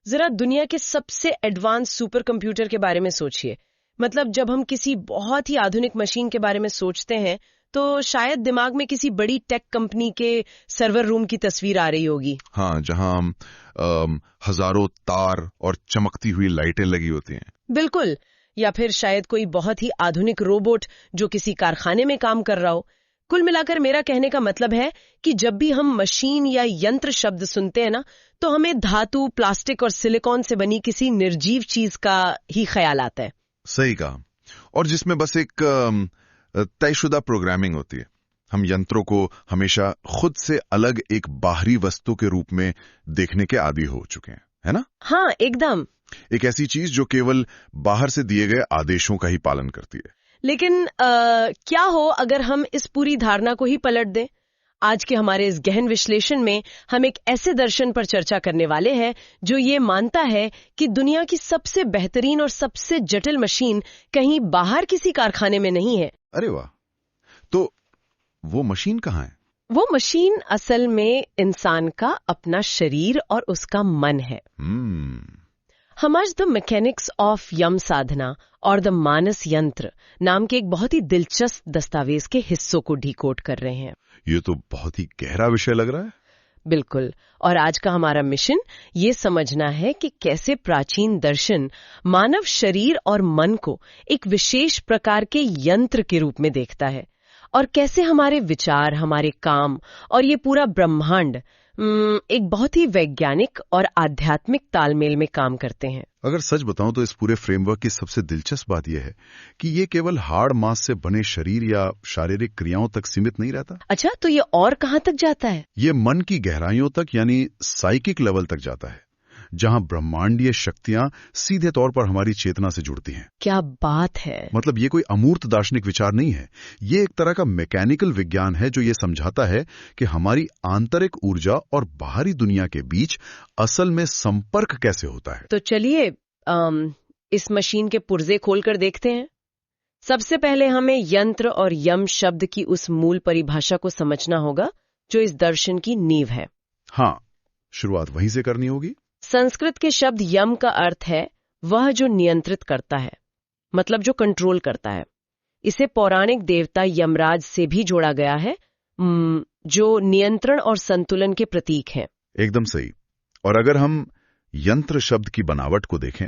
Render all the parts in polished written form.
जरा दुनिया के सबसे एडवांस सुपर कंप्यूटर के बारे में सोचिए। मतलब जब हम किसी बहुत ही आधुनिक मशीन के बारे में सोचते हैं तो शायद दिमाग में किसी बड़ी टेक कंपनी के सर्वर रूम की तस्वीर आ रही होगी। हाँ, जहां हजारों तार और चमकती हुई लाइटें लगी होती हैं। बिल्कुल। या फिर शायद कोई बहुत ही आधुनिक रोबोट जो किसी कारखाने में काम कर रहा हो। कुल मिलाकर मेरा कहने का मतलब है कि जब भी हम मशीन या यंत्र शब्द सुनते हैं ना, तो हमें धातु, प्लास्टिक और सिलिकॉन से बनी किसी निर्जीव चीज का ही ख्याल आता है। सही कहा। और जिसमें बस एक तयशुदा प्रोग्रामिंग होती है। हम यंत्रों को हमेशा खुद से अलग एक बाहरी वस्तु के रूप में देखने के आदी हो चुके हैं, है ना? हाँ, एकदम। एक ऐसी चीज जो केवल बाहर से दिए गए आदेशों का ही पालन करती है। लेकिन क्या हो अगर हम इस पूरी धारणा को ही पलट दें? आज के हमारे इस गहन विश्लेषण में हम एक ऐसे दर्शन पर चर्चा करने वाले हैं जो ये मानता है कि दुनिया की सबसे बेहतरीन और सबसे जटिल मशीन कहीं बाहर किसी कारखाने में नहीं है। अरे वाह! तो वो मशीन कहाँ है? वो मशीन असल में इंसान का अपना शरीर और उसका मन है। हम आज द मैकेनिक्स ऑफ यम साधना और द मानस यंत्र नाम के एक बहुत ही दिलचस्प दस्तावेज के हिस्सों को डिकोड कर रहे हैं। ये तो बहुत ही गहरा विषय लग रहा है। बिल्कुल। और आज का हमारा मिशन ये समझना है कि कैसे प्राचीन दर्शन मानव शरीर और मन को एक विशेष प्रकार के यंत्र के रूप में देखता है, और कैसे हमारे विचार, हमारे काम और ये पूरा ब्रह्मांड एक बहुत ही वैज्ञानिक और आध्यात्मिक तालमेल में काम करते हैं। अगर सच बताऊं तो इस पूरे फ्रेमवर्क की सबसे दिलचस्प बात यह है कि ये केवल हाड़ मांस से बने शरीर या शारीरिक क्रियाओं तक सीमित नहीं रहता। अच्छा, तो ये और कहां तक जाता है? ये मन की गहराइयों तक, यानी साइकिक लेवल तक जाता है, जहां ब्रह्मांडीय शक्तियां सीधे तौर पर हमारी चेतना से जुड़ती हैं। क्या बात है! मतलब ये कोई अमूर्त दार्शनिक विचार नहीं है। ये एक तरह का मैकेनिकल विज्ञान है जो ये समझाता है कि हमारी आंतरिक ऊर्जा और बाहरी दुनिया के बीच असल में संपर्क कैसे होता है। तो चलिए इस मशीन के पुर्जे खोलकर देखते हैं। सबसे पहले हमें यंत्र और यम शब्द की उस मूल परिभाषा को समझना होगा जो इस दर्शन की नींव है। हाँ, शुरुआत वहीं से करनी होगी। संस्कृत के शब्द यम का अर्थ है वह जो नियंत्रित करता है, मतलब जो कंट्रोल करता है। इसे पौराणिक देवता यमराज से भी जोड़ा गया है, जो नियंत्रण और संतुलन के प्रतीक हैं। एकदम सही। और अगर हम यंत्र शब्द की बनावट को देखें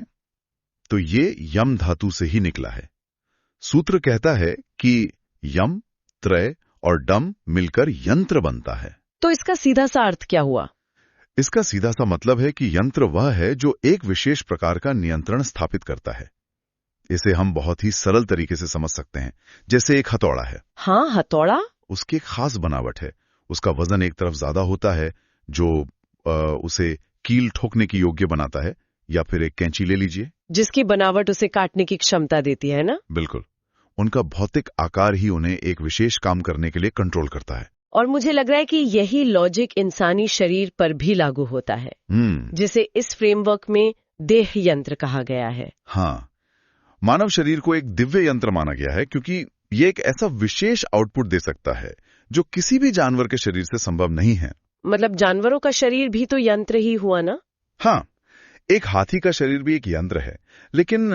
तो ये यम धातु से ही निकला है। सूत्र कहता है कि यम, त्रय और डम मिलकर यंत्र बनता है। तो इसका सीधा सा अर्थ क्या हुआ? इसका सीधा सा मतलब है कि यंत्र वह है जो एक विशेष प्रकार का नियंत्रण स्थापित करता है। इसे हम बहुत ही सरल तरीके से समझ सकते हैं, जैसे एक हथौड़ा है। हाँ, हथौड़ा। उसकी एक खास बनावट है। उसका वजन एक तरफ ज्यादा होता है जो उसे कील ठोकने की योग्य बनाता है। या फिर एक कैंची ले लीजिए, जिसकी बनावट उसे काटने की क्षमता देती है ना? बिल्कुल। उनका भौतिक आकार ही उन्हें एक विशेष काम करने के लिए कंट्रोल करता है। और मुझे लग रहा है कि यही लॉजिक इंसानी शरीर पर भी लागू होता है, जिसे इस फ्रेमवर्क में देह यंत्र कहा गया है। हाँ, मानव शरीर को एक दिव्य यंत्र माना गया है क्योंकि ये एक ऐसा विशेष आउटपुट दे सकता है जो किसी भी जानवर के शरीर से संभव नहीं है। मतलब जानवरों का शरीर भी तो यंत्र ही हुआ ना? हाँ, एक हाथी का शरीर भी एक यंत्र है, लेकिन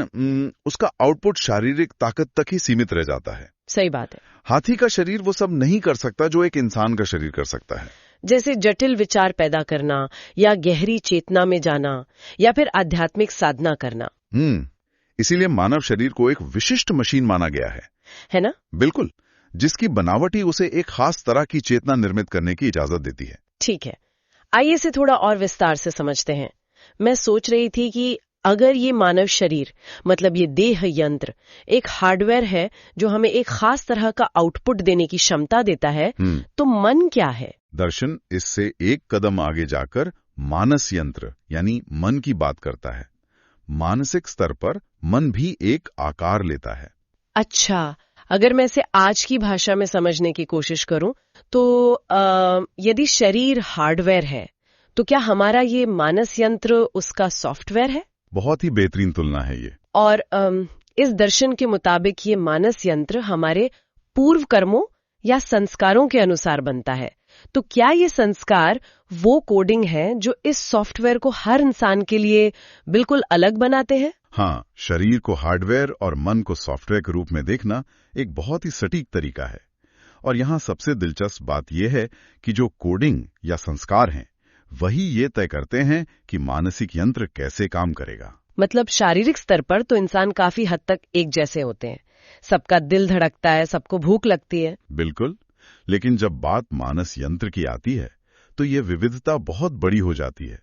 उसका आउटपुट शारीरिक ताकत तक ही सीमित रह जाता है। सही बात है। हाथी का शरीर वो सब नहीं कर सकता जो एक इंसान का शरीर कर सकता है, जैसे जटिल विचार पैदा करना या गहरी चेतना में जाना या फिर आध्यात्मिक साधना करना। इसीलिए मानव शरीर को एक विशिष्ट मशीन माना गया है ना? बिल्कुल, जिसकी बनावट ही उसे एक खास तरह की चेतना निर्मित करने की इजाजत देती है। ठीक है, आइए इसे थोड़ा और विस्तार से समझते हैं। मैं सोच रही थी कि अगर ये मानव शरीर, मतलब ये देह यंत्र, एक हार्डवेयर है जो हमें एक खास तरह का आउटपुट देने की क्षमता देता है, तो मन क्या है? दर्शन इससे एक कदम आगे जाकर मानस यंत्र यानी मन की बात करता है। मानसिक स्तर पर मन भी एक आकार लेता है। अच्छा, अगर मैं इसे आज की भाषा में समझने की कोशिश करूं तो यदि शरीर हार्डवेयर है तो क्या हमारा ये मानस यंत्र उसका सॉफ्टवेयर है? बहुत ही बेहतरीन तुलना है ये। और इस दर्शन के मुताबिक ये मानस यंत्र हमारे पूर्व कर्मों या संस्कारों के अनुसार बनता है, तो क्या ये संस्कार वो कोडिंग है जो इस सॉफ्टवेयर को हर इंसान के लिए बिल्कुल अलग बनाते हैं? हाँ, शरीर को हार्डवेयर और मन को सॉफ्टवेयर के रूप में देखना एक बहुत ही सटीक तरीका है। और यहाँ सबसे दिलचस्प बात यह है कि जो कोडिंग या संस्कार हैं, वही ये तय करते हैं कि मानसिक यंत्र कैसे काम करेगा। मतलब शारीरिक स्तर पर तो इंसान काफी हद तक एक जैसे होते हैं, सबका दिल धड़कता है, सबको भूख लगती है। बिल्कुल, लेकिन जब बात मानस यंत्र की आती है तो ये विविधता बहुत बड़ी हो जाती है।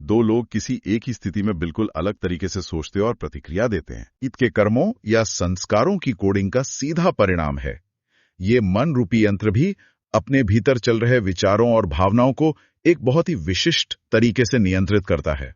दो लोग किसी एक ही स्थिति में बिल्कुल अलग तरीके से सोचते और प्रतिक्रिया देते हैं। इनके कर्मों या संस्कारों की कोडिंग का सीधा परिणाम है। ये मन रूपी यंत्र भी अपने भीतर चल रहे विचारों और भावनाओं को एक बहुत ही विशिष्ट तरीके से नियंत्रित करता है।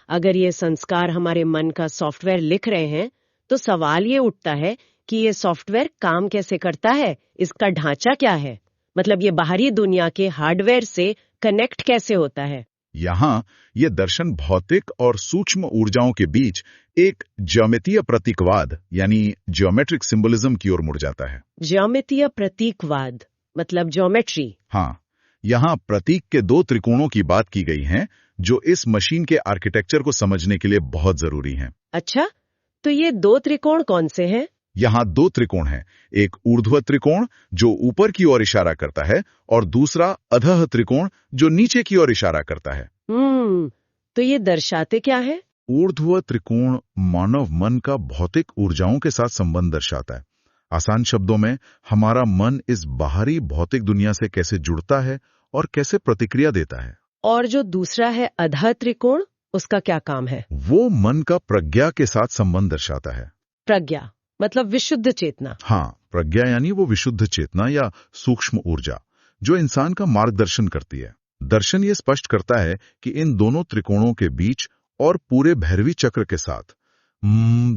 अगर ये संस्कार हमारे मन का सॉफ्टवेयर लिख रहे हैं, तो सवाल ये उठता है कि ये सॉफ्टवेयर काम कैसे करता है, इसका ढांचा क्या है? मतलब ये बाहरी दुनिया के हार्डवेयर से कनेक्ट कैसे होता है? यहाँ ये दर्शन भौतिक और सूक्ष्म ऊर्जाओं के बीच एक ज्यामितीय प्रतीकवाद यानी ज्योमेट्रिक सिंबलिज्म की ओर मुड़ जाता है। ज्यामितीय प्रतीकवाद मतलब ज्योमेट्री। हाँ, यहाँ प्रतीक के दो त्रिकोणों की बात की गई है जो इस मशीन के आर्किटेक्चर को समझने के लिए बहुत जरूरी हैं। अच्छा, तो ये दो त्रिकोण कौन से हैं? यहाँ दो त्रिकोण हैं, एक ऊर्ध्व त्रिकोण जो ऊपर की ओर इशारा करता है और दूसरा अधः त्रिकोण जो नीचे की ओर इशारा करता है। तो ये दर्शाते क्या है? ऊर्ध्व त्रिकोण मानव मन का भौतिक ऊर्जाओं के साथ संबंध दर्शाता है। आसान शब्दों में, हमारा मन इस बाहरी भौतिक दुनिया से कैसे जुड़ता है और कैसे प्रतिक्रिया देता है। और जो दूसरा है अधः त्रिकोण, उसका क्या काम है? वो मन का प्रज्ञा के साथ संबंध दर्शाता है। प्रज्ञा मतलब विशुद्ध चेतना। हाँ, प्रज्ञा यानी वो विशुद्ध चेतना या सूक्ष्म ऊर्जा जो इंसान का मार्गदर्शन करती है। दर्शन ये स्पष्ट करता है कि इन दोनों त्रिकोणों के बीच और पूरे भैरवी चक्र के साथ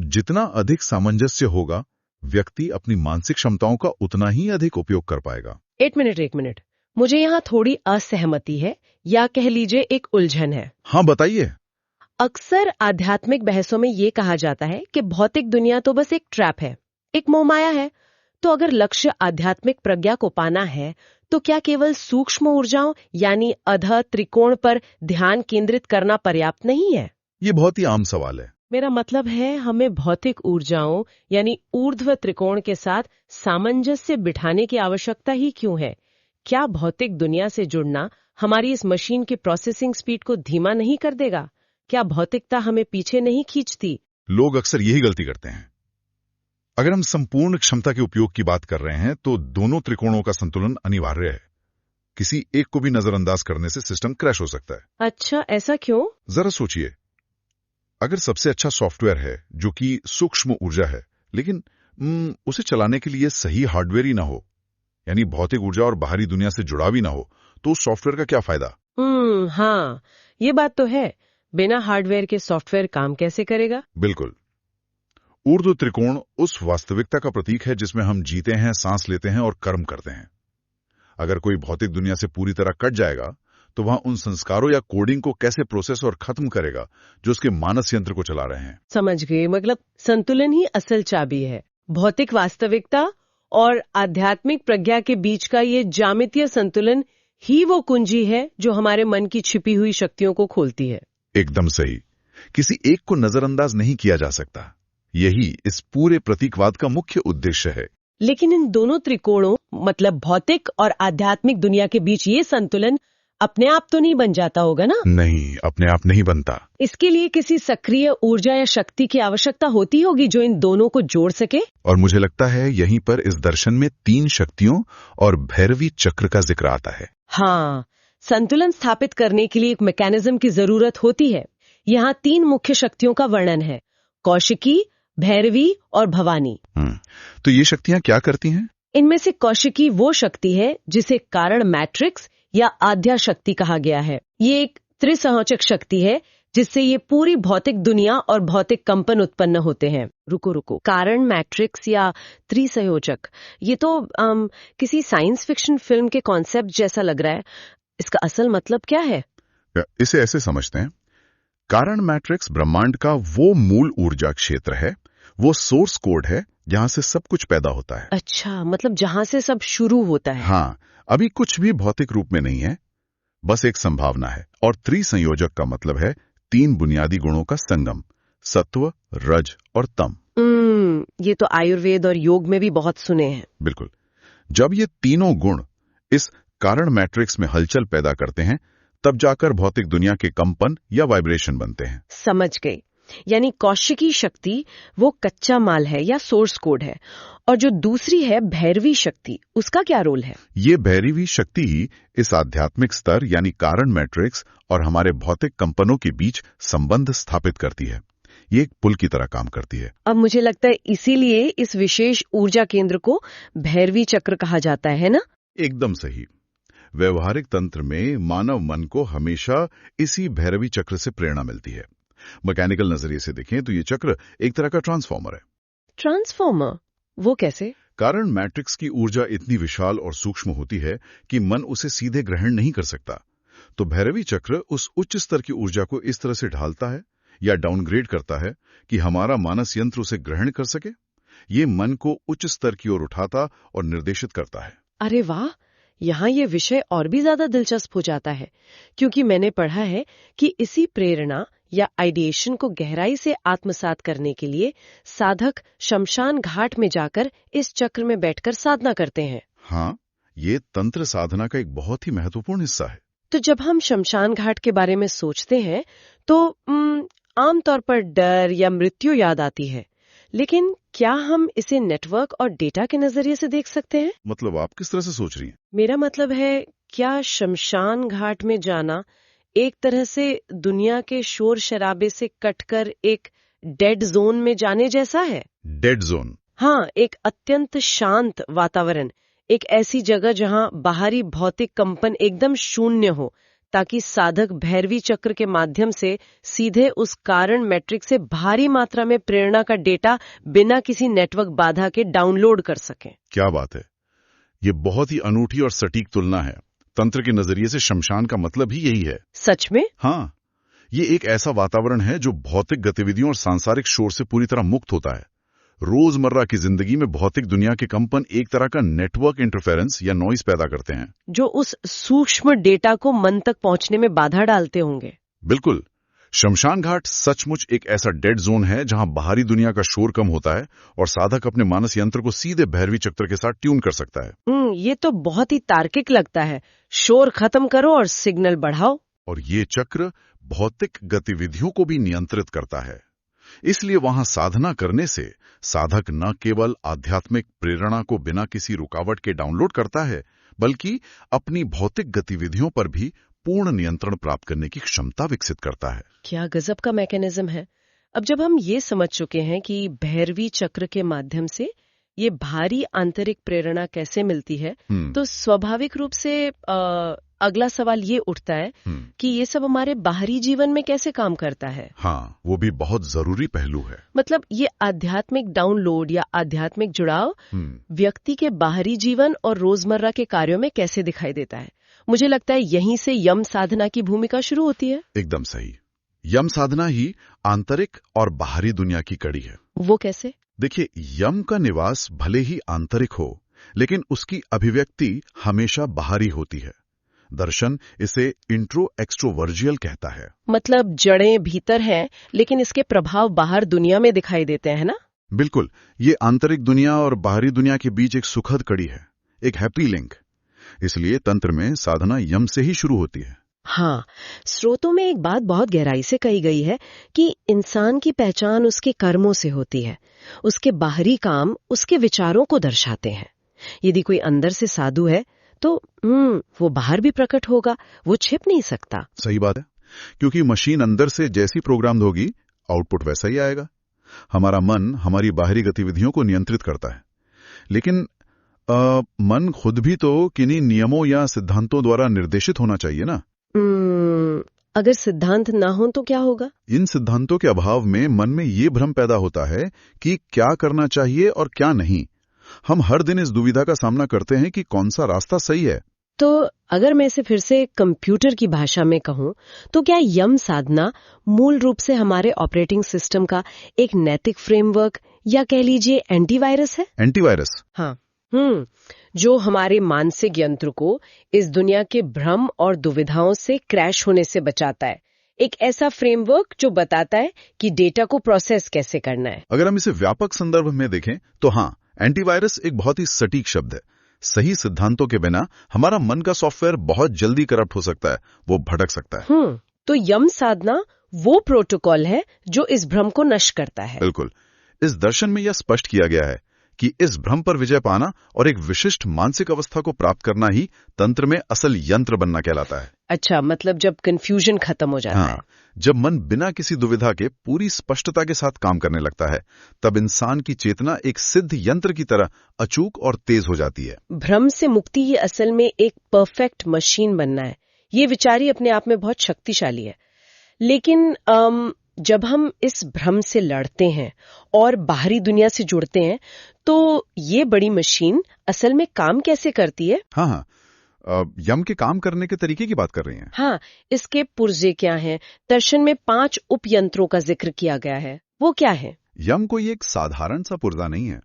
जितना अधिक सामंजस्य होगा, व्यक्ति अपनी मानसिक क्षमताओं का उतना ही अधिक उपयोग कर पाएगा। एक मिनट, मुझे यहाँ थोड़ी असहमति है या कह लीजिए एक उलझन है। हाँ, बताइए। अक्सर आध्यात्मिक बहसों में ये कहा जाता है कि भौतिक दुनिया तो बस एक ट्रैप है, एक मोहमाया है। तो अगर लक्ष्य आध्यात्मिक प्रज्ञा को पाना है, तो क्या केवल सूक्ष्म ऊर्जाओं यानी अधः त्रिकोण पर ध्यान केंद्रित करना पर्याप्त नहीं है? ये बहुत ही आम सवाल है। मेरा मतलब है, हमें भौतिक ऊर्जाओं यानी ऊर्ध्व त्रिकोण के साथ सामंजस्य बिठाने की आवश्यकता ही क्यों है? क्या भौतिक दुनिया से जुड़ना हमारी इस मशीन की प्रोसेसिंग स्पीड को धीमा नहीं कर देगा? क्या भौतिकता हमें पीछे नहीं खींचती? लोग अक्सर यही गलती करते हैं। अगर हम संपूर्ण क्षमता के उपयोग की बात कर रहे हैं तो दोनों त्रिकोणों का संतुलन अनिवार्य है। किसी एक को भी नजरअंदाज करने से सिस्टम क्रैश हो सकता है। अच्छा, ऐसा क्यों? जरा सोचिए, अगर सबसे अच्छा सॉफ्टवेयर है जो कि सूक्ष्म ऊर्जा है, लेकिन उसे चलाने के लिए सही हार्डवेयर ही ना हो, यानी भौतिक ऊर्जा और बाहरी दुनिया से जुड़ाव ही ना हो, तो उस सॉफ्टवेयर का क्या फायदा? हाँ, ये बात तो है। बिना हार्डवेयर के सॉफ्टवेयर काम कैसे करेगा? बिल्कुल। ऊर्ध्व त्रिकोण उस वास्तविकता का प्रतीक है जिसमें हम जीते हैं, सांस लेते हैं और कर्म करते हैं। अगर कोई भौतिक दुनिया से पूरी तरह कट जाएगा, तो वहां उन संस्कारों या कोडिंग को कैसे प्रोसेस और खत्म करेगा जो उसके मानस यंत्र को चला रहे हैं। समझ गए, मतलब संतुलन ही असल चाबी है। भौतिक वास्तविकता और आध्यात्मिक प्रज्ञा के बीच का ये ज्यामितीय संतुलन ही वो कुंजी है जो हमारे मन की छिपी हुई शक्तियों को खोलती है। एकदम सही। किसी एक को नजरअंदाज नहीं किया जा सकता। यही इस पूरे प्रतीकवाद का मुख्य उद्देश्य है। लेकिन इन दोनों त्रिकोणों मतलब भौतिक और आध्यात्मिक दुनिया के बीच ये संतुलन अपने आप तो नहीं बन जाता होगा ना? नहीं, अपने आप नहीं बनता। इसके लिए किसी सक्रिय ऊर्जा या शक्ति की आवश्यकता होती होगी जो इन दोनों को जोड़ सके। और मुझे लगता है यहीं पर इस दर्शन में 3 शक्तियों और भैरवी चक्र का जिक्र आता है। हाँ, संतुलन स्थापित करने के लिए एक मैकेनिज्म की जरूरत होती है। यहाँ 3 मुख्य शक्तियों का वर्णन है, कौशिकी, भैरवी और भवानी। तो ये शक्तियां क्या करती हैं? इनमें से कौशिकी वो शक्ति है जिसे कारण मैट्रिक्स या आद्या शक्ति कहा गया है। ये एक त्रिसंयोजक शक्ति है जिससे ये पूरी भौतिक दुनिया और भौतिक कंपन उत्पन्न होते हैं। रुको, कारण मैट्रिक्स या त्रिसंयोजक, ये तो किसी साइंस फिक्शन फिल्म के कॉन्सेप्ट जैसा लग रहा है। इसका असल मतलब क्या है? इसे ऐसे समझते हैं, कारण मैट्रिक्स ब्रह्मांड का वो मूल ऊर्जा क्षेत्र है, वो सोर्स कोड है जहां से सब कुछ पैदा होता है। अच्छा, मतलब जहां से सब शुरू होता है। हाँ, अभी कुछ भी भौतिक रूप में नहीं है, बस एक संभावना है। और त्रिसंयोजक का मतलब है 3 बुनियादी गुणों का संगम, सत्व, रज और तम। ये तो आयुर्वेद और योग में भी बहुत सुने हैं। बिल्कुल। जब ये तीनों गुण इस कारण मैट्रिक्स में हलचल पैदा करते हैं, तब जाकर भौतिक दुनिया के कंपन या वाइब्रेशन बनते हैं। समझ गई। यानी कौशिकी शक्ति वो कच्चा माल है या सोर्स कोड है, और जो दूसरी है भैरवी शक्ति, उसका क्या रोल है? ये भैरवी शक्ति ही इस आध्यात्मिक स्तर यानी कारण मैट्रिक्स और हमारे भौतिक कंपनों के बीच संबंध स्थापित करती है। ये एक पुल की तरह काम करती है। अब मुझे लगता है इसीलिए इस विशेष ऊर्जा केंद्र को भैरवी चक्र कहा जाता है ना? एकदम सही। व्यवहारिक तंत्र में मानव मन को हमेशा इसी भैरवी चक्र से प्रेरणा मिलती है। मैकेनिकल नजरिए से देखें तो ये चक्र एक तरह का ट्रांसफॉर्मर है। ट्रांसफॉर्मर? वो कैसे? कारण मैट्रिक्स की ऊर्जा इतनी विशाल और सूक्ष्म होती है कि मन उसे सीधे ग्रहण नहीं कर सकता। तो भैरवी चक्र उस उच्च स्तर की ऊर्जा को इस तरह से ढालता है या डाउनग्रेड करता है कि हमारा मानस यंत्र उसे ग्रहण कर सके। ये मन को उच्च स्तर की ओर उठाता और निर्देशित करता है। अरे वाह, यहाँ ये विषय और भी ज्यादा दिलचस्प हो जाता है, क्योंकि मैंने पढ़ा है कि इसी प्रेरणा या आइडिएशन को गहराई से आत्मसात करने के लिए साधक शमशान घाट में जाकर इस चक्र में बैठकर साधना करते हैं। हाँ, ये तंत्र साधना का एक बहुत ही महत्वपूर्ण हिस्सा है। तो जब हम शमशान घाट के बारे में सोचते हैं तो आमतौर पर डर या मृत्यु याद आती है, लेकिन क्या हम इसे नेटवर्क और डेटा के नजरिए से देख सकते हैं? मतलब आप किस तरह से सोच रही हैं? मेरा मतलब है, क्या शमशान घाट में जाना एक तरह से दुनिया के शोर शराबे से कटकर एक डेड जोन में जाने जैसा है? Dead zone? हाँ, एक अत्यंत शांत वातावरण, एक ऐसी जगह जहां बाहरी भौतिक कंपन एकदम शून्य हो, ताकि साधक भैरवी चक्र के माध्यम से सीधे उस कारण मैट्रिक्स से भारी मात्रा में प्रेरणा का डेटा बिना किसी नेटवर्क बाधा के डाउनलोड कर सकें। क्या बात है! ये बहुत ही अनूठी और सटीक तुलना है। तंत्र के नजरिए से शमशान का मतलब ही यही है। सच में? हाँ, ये एक ऐसा वातावरण है जो भौतिक गतिविधियों और सांसारिक शोर से पूरी तरह मुक्त होता है। रोजमर्रा की जिंदगी में भौतिक दुनिया के कंपन एक तरह का नेटवर्क इंटरफेरेंस या नॉइज पैदा करते हैं, जो उस सूक्ष्म डेटा को मन तक पहुंचने में बाधा डालते होंगे। बिल्कुल। शमशान घाट सचमुच एक ऐसा डेड जोन है जहां बाहरी दुनिया का शोर कम होता है और साधक अपने मानस यंत्र को सीधे भैरवी चक्र के साथ ट्यून कर सकता है। ये तो बहुत ही तार्किक लगता है। शोर खत्म करो और सिग्नल बढ़ाओ। और ये चक्र भौतिक गतिविधियों को भी नियंत्रित करता है। इसलिए वहां साधना करने से साधक न केवल आध्यात्मिक प्रेरणा को बिना किसी रुकावट के डाउनलोड करता है, बल्कि अपनी भौतिक गतिविधियों पर भी पूर्ण नियंत्रण प्राप्त करने की क्षमता विकसित करता है। क्या गजब का मैकेनिज्म है। अब जब हम ये समझ चुके हैं कि भैरवी चक्र के माध्यम से ये भारी आंतरिक प्रेरणा कैसे मिलती है, तो स्वाभाविक रूप से अगला सवाल ये उठता है कि ये सब हमारे बाहरी जीवन में कैसे काम करता है। हाँ, वो भी बहुत जरूरी पहलू है। मतलब ये आध्यात्मिक डाउनलोड या आध्यात्मिक जुड़ाव व्यक्ति के बाहरी जीवन और रोजमर्रा के कार्यों में कैसे दिखाई देता है। मुझे लगता है यहीं से यम साधना की भूमिका शुरू होती है। एकदम सही। यम साधना ही आंतरिक और बाहरी दुनिया की कड़ी है। वो कैसे? देखिए, यम का निवास भले ही आंतरिक हो, लेकिन उसकी अभिव्यक्ति हमेशा बाहरी होती है। दर्शन इसे इंट्रो एक्सट्रोवर्जियल कहता है। मतलब जड़ें भीतर हैं, लेकिन इसके प्रभाव बाहर दुनिया में दिखाई देते हैं ना? बिल्कुल। ये आंतरिक दुनिया और बाहरी दुनिया के बीच एक सुखद कड़ी है, एक हैप्पी लिंक। इसलिए तंत्र में साधना यम से ही शुरू होती है। हाँ, स्रोतों में एक बात बहुत गहराई से कही गई है कि इंसान की पहचान उसके कर्मों से होती है। उसके बाहरी काम उसके विचारों को दर्शाते हैं। यदि कोई अंदर से साधु है तो वो बाहर भी प्रकट होगा, वो छिप नहीं सकता। सही बात है, क्योंकि मशीन अंदर से जैसी प्रोग्राम होगी, आउटपुट वैसा ही आएगा। हमारा मन हमारी बाहरी गतिविधियों को नियंत्रित करता है, लेकिन मन खुद भी तो किन्हीं नियमों या सिद्धांतों द्वारा निर्देशित होना चाहिए ना। अगर सिद्धांत ना हो तो क्या होगा? इन सिद्धांतों के अभाव में मन में ये भ्रम पैदा होता है कि क्या करना चाहिए और क्या नहीं। हम हर दिन इस दुविधा का सामना करते हैं कि कौन सा रास्ता सही है। तो अगर मैं इसे फिर से कंप्यूटर की भाषा में कहूं, तो क्या यम साधना मूल रूप से हमारे ऑपरेटिंग सिस्टम का एक नैतिक फ्रेमवर्क या कह लीजिए एंटीवायरस है? एंटीवायरस? हाँ। जो हमारे मानसिक यंत्र को इस दुनिया के भ्रम और दुविधाओं से क्रैश होने से बचाता है। एक ऐसा फ्रेमवर्क जो बताता है कि डेटा को प्रोसेस कैसे करना है। अगर हम इसे व्यापक संदर्भ में देखें तो हाँ, एंटीवायरस एक बहुत ही सटीक शब्द है। सही सिद्धांतों के बिना हमारा मन का सॉफ्टवेयर बहुत जल्दी करप्ट हो सकता है, वो भटक सकता है। तो यम साधना वो प्रोटोकॉल है जो इस भ्रम को नष्ट करता है। बिल्कुल। इस दर्शन में यह स्पष्ट किया गया है कि इस भ्रम पर विजय पाना और एक विशिष्ट मानसिक अवस्था को प्राप्त करना ही तंत्र में असल यंत्र बनना कहलाता है। अच्छा, मतलब जब कंफ्यूजन खत्म हो जाता है। जब मन बिना किसी दुविधा के पूरी स्पष्टता के साथ काम करने लगता है, तब इंसान की चेतना एक सिद्ध यंत्र की तरह अचूक और तेज हो जाती है। भ्रम से मुक्ति ही असल में एक परफेक्ट मशीन बनना है। ये विचार ही अपने आप में बहुत शक्तिशाली है। लेकिन जब हम इस भ्रम से लड़ते हैं और बाहरी दुनिया से जुड़ते हैं, तो ये बड़ी मशीन असल में काम कैसे करती है? हाँ, यम के काम करने के तरीके की बात कर रही हैं? हाँ, इसके पुर्जे क्या हैं? दर्शन में 5 उपयंत्रों का जिक्र किया गया है, वो क्या है? यम को ये एक साधारण सा पुर्जा नहीं है।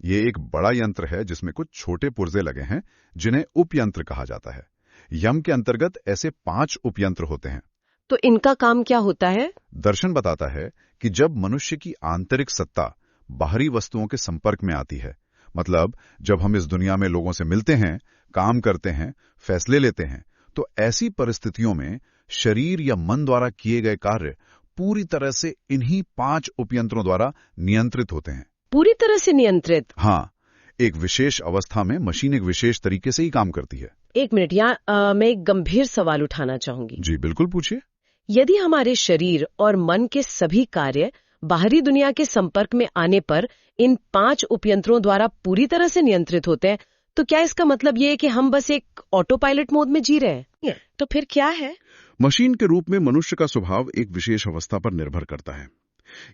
ये एक बड़ा यंत्र है जिसमें कुछ छोटे पुर्जे लगे हैं, जिन्हें उपयंत्र कहा जाता है। यम के अंतर्गत ऐसे 5 उपयंत्र होते हैं। तो इनका काम क्या होता है? दर्शन बताता है कि जब मनुष्य की आंतरिक सत्ता बाहरी वस्तुओं के संपर्क में आती है, मतलब जब हम इस दुनिया में लोगों से मिलते हैं, काम करते हैं, फैसले लेते हैं, तो ऐसी परिस्थितियों में शरीर या मन द्वारा किए गए कार्य पूरी तरह से इन्हीं 5 उपयंत्रों द्वारा नियंत्रित होते हैं। पूरी तरह से नियंत्रित? हाँ, एक विशेष अवस्था में मशीन एक विशेष तरीके से ही काम करती है। एक मिनट, यहाँ मैं एक गंभीर सवाल उठाना चाहूंगी। जी बिल्कुल, पूछिए। यदि हमारे शरीर और मन के सभी कार्य बाहरी दुनिया के संपर्क में आने पर इन 5 उपयंत्रों द्वारा पूरी तरह से नियंत्रित होते हैं, तो क्या इसका मतलब ये है कि हम बस एक ऑटो पायलट मोड में जी रहे हैं? तो फिर क्या है? मशीन के रूप में मनुष्य का स्वभाव एक विशेष अवस्था पर निर्भर करता है।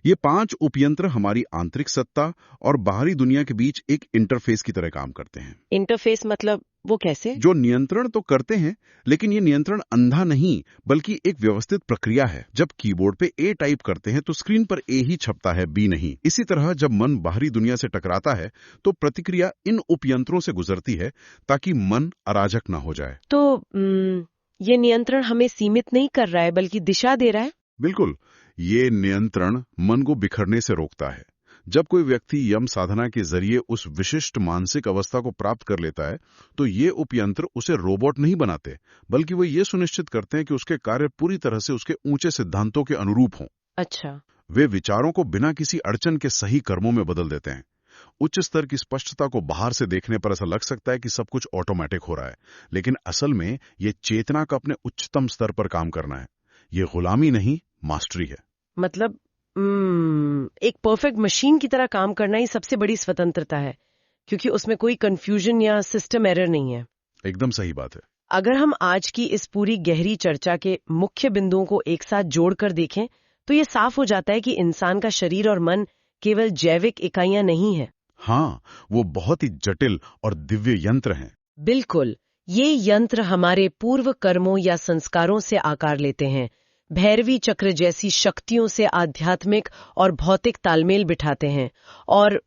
ये 5 उपयंत्र हमारी आंतरिक सत्ता और बाहरी दुनिया के बीच एक इंटरफेस की तरह काम करते हैं। इंटरफेस मतलब वो कैसे? जो नियंत्रण तो करते हैं, लेकिन ये नियंत्रण अंधा नहीं, बल्कि एक व्यवस्थित प्रक्रिया है। जब कीबोर्ड पे ए टाइप करते हैं तो स्क्रीन पर ए ही छपता है, बी नहीं। इसी तरह जब मन बाहरी दुनिया से टकराता है तो प्रतिक्रिया इन उपयंत्रों से गुजरती है ताकि मन अराजक न हो जाए। तो ये नियंत्रण हमें सीमित नहीं कर रहा है, बल्कि दिशा दे रहा है? बिल्कुल। ये नियंत्रण मन को बिखरने से रोकता है। जब कोई व्यक्ति यम साधना के जरिए उस विशिष्ट मानसिक अवस्था को प्राप्त कर लेता है, तो ये उपयंत्र उसे रोबोट नहीं बनाते, बल्कि वो ये सुनिश्चित करते हैं कि उसके कार्य पूरी तरह से उसके ऊंचे सिद्धांतों के अनुरूप हों। अच्छा। वे विचारों को बिना किसी अड़चन के सही कर्मों में बदल देते हैं। उच्च स्तर की स्पष्टता को बाहर से देखने पर ऐसा लग सकता है कि सब कुछ ऑटोमेटिक हो रहा है, लेकिन असल में ये चेतना का अपने उच्चतम स्तर पर काम करना है। ये गुलामी नहीं, मास्टरी है। मतलब एक परफेक्ट मशीन की तरह काम करना ही सबसे बड़ी स्वतंत्रता है, क्योंकि उसमें कोई कंफ्यूजन या सिस्टम एरर नहीं है। एकदम सही बात है। अगर हम आज की इस पूरी गहरी चर्चा के मुख्य बिंदुओं को एक साथ जोड़कर देखें, तो ये साफ हो जाता है कि इंसान का शरीर और मन केवल जैविक इकाइयां नहीं है। हाँ, वो बहुत ही जटिल और दिव्य यंत्र हैं। बिल्कुल। ये यंत्र हमारे पूर्व कर्मों या संस्कारों से आकार लेते हैं, भैरवी चक्र जैसी शक्तियों से आध्यात्मिक और भौतिक तालमेल बिठाते हैं, और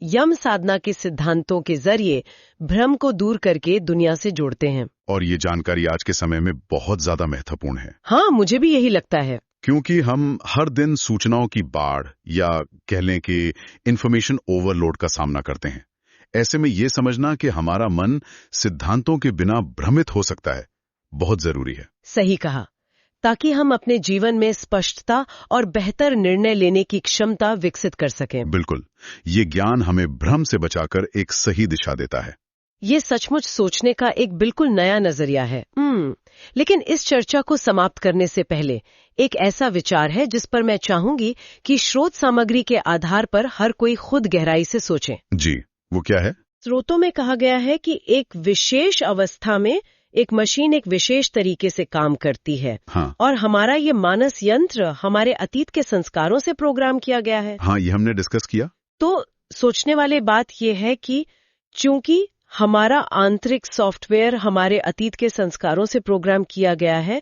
यम साधना के सिद्धांतों के जरिए भ्रम को दूर करके दुनिया से जोड़ते हैं। और ये जानकारी आज के समय में बहुत ज्यादा महत्वपूर्ण है। हाँ, मुझे भी यही लगता है, क्योंकि हम हर दिन सूचनाओं की बाढ़ या कह लें कि इंफॉर्मेशन ओवरलोड का सामना करते हैं। ऐसे में ये समझना कि हमारा मन सिद्धांतों के बिना भ्रमित हो सकता है, बहुत जरूरी है। सही कहा, ताकि हम अपने जीवन में स्पष्टता और बेहतर निर्णय लेने की क्षमता विकसित कर सकें। बिल्कुल, ये ज्ञान हमें भ्रम से बचाकर एक सही दिशा देता है। ये सचमुच सोचने का एक बिल्कुल नया नजरिया है। लेकिन इस चर्चा को समाप्त करने से पहले एक ऐसा विचार है जिस पर मैं चाहूंगी कि स्रोत सामग्री के आधार पर हर कोई खुद गहराई से सोचे। जी, वो क्या है? स्रोतों में कहा गया है कि एक विशेष अवस्था में एक मशीन एक विशेष तरीके से काम करती है। हाँ। और हमारा ये मानस यंत्र हमारे अतीत के संस्कारों से प्रोग्राम किया गया है। हाँ, ये हमने डिस्कस किया। तो सोचने वाली बात यह है कि चूंकि हमारा आंतरिक सॉफ्टवेयर हमारे अतीत के संस्कारों से प्रोग्राम किया गया है,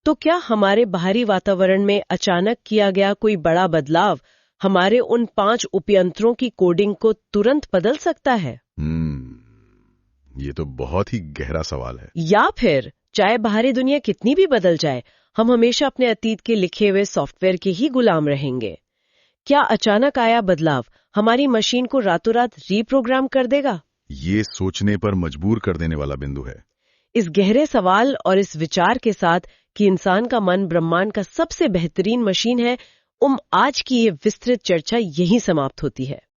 तो क्या हमारे बाहरी वातावरण में अचानक किया गया कोई बड़ा बदलाव हमारे उन 5 उपयंत्रों की कोडिंग को तुरंत बदल सकता है? ये तो बहुत ही गहरा सवाल है। या फिर चाहे बाहरी दुनिया कितनी भी बदल जाए, हम हमेशा अपने अतीत के लिखे हुए सॉफ्टवेयर के ही गुलाम रहेंगे? क्या अचानक आया बदलाव हमारी मशीन को रातों रात रीप्रोग्राम कर देगा? ये सोचने पर मजबूर कर देने वाला बिंदु है। इस गहरे सवाल और इस विचार के साथ कि इंसान का मन ब्रह्मांड का सबसे बेहतरीन मशीन है, आज की ये विस्तृत चर्चा यहीं समाप्त होती है।